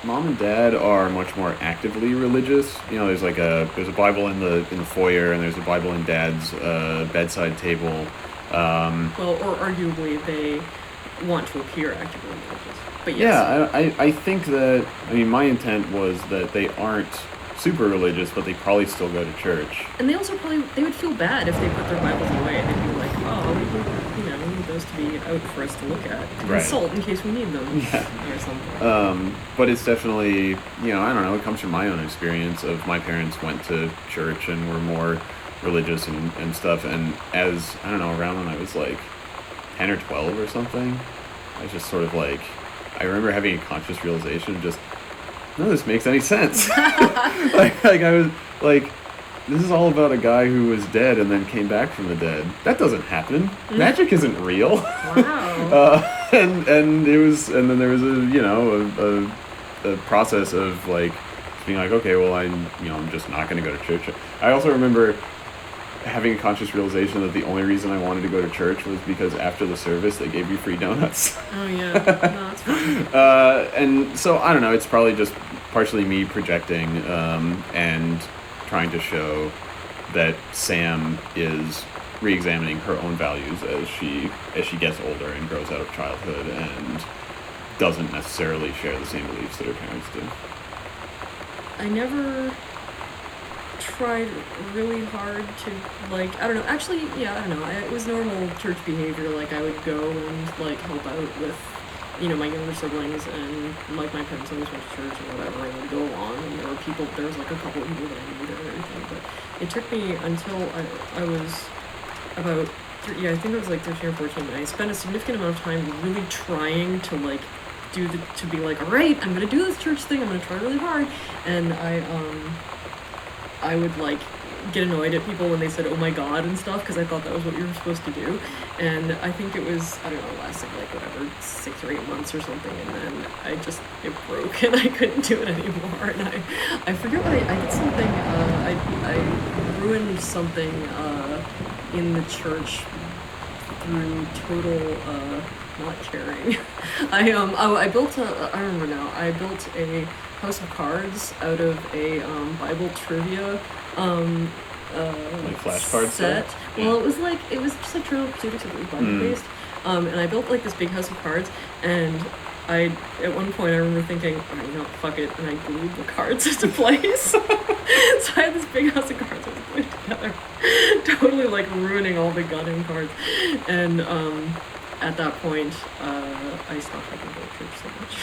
mom and dad are much more actively religious. There's a Bible in the foyer, and there's a Bible in Dad's bedside table. Well, or arguably they want to appear actively religious. But yes. Yeah, I think that, my intent was that they aren't super religious, but they probably still go to church. And they also they would feel bad if they put their Bibles away. They'd be like, oh, we need those to be out for us to look at. To consult in case we need them. Yeah. Or something. But it's definitely, I don't know, it comes from my own experience of my parents went to church and were more religious and stuff. And as, I don't know, around when I was like 10 or 12 or something, I was just sort of like, I remember having a conscious realization of just, none of this makes any sense. like I was like, this is all about a guy who was dead and then came back from the dead. That doesn't happen. Magic isn't real. Wow. And then there was a process of like being like, okay, well, I'm just not going to go to church. I also remember having a conscious realization that the only reason I wanted to go to church was because after the service they gave you free donuts. Oh yeah, no, that's fine. And so I don't know. It's probably just partially me projecting and trying to show that Sam is re-examining her own values as she gets older and grows out of childhood and doesn't necessarily share the same beliefs that her parents do. I never tried really hard to, like, I don't know, actually, yeah, I don't know, it was normal church behavior. Like, I would go and like help out with my younger siblings, and like my parents always went to church and whatever, and would go along, and there was like a couple of people that I knew there and everything. But it took me until I was about I think it was like 13 or 14, and I spent a significant amount of time really trying to like to be like, all right, I'm gonna do this church thing, I'm gonna try really hard. And I would like get annoyed at people when they said, oh my god, and stuff, because I thought that was what you were supposed to do. And I think it was, I don't know, lasted like whatever, 6 or 8 months or something, and then it broke and I couldn't do it anymore. And I forget what I did something, I ruined something in the church through total not caring. I built I remember now, I built a house of cards out of a Bible trivia like flashcard set. Yeah. Well, it was just like Trivial Pursuit, except it was Bible based. And I built like this big house of cards, and at one point I remember thinking, alright, fuck it, and I glued the cards into place. So I had this big house of cards I was glued together, totally like ruining all the goddamn cards. And at that point, I stopped having to go to church so much.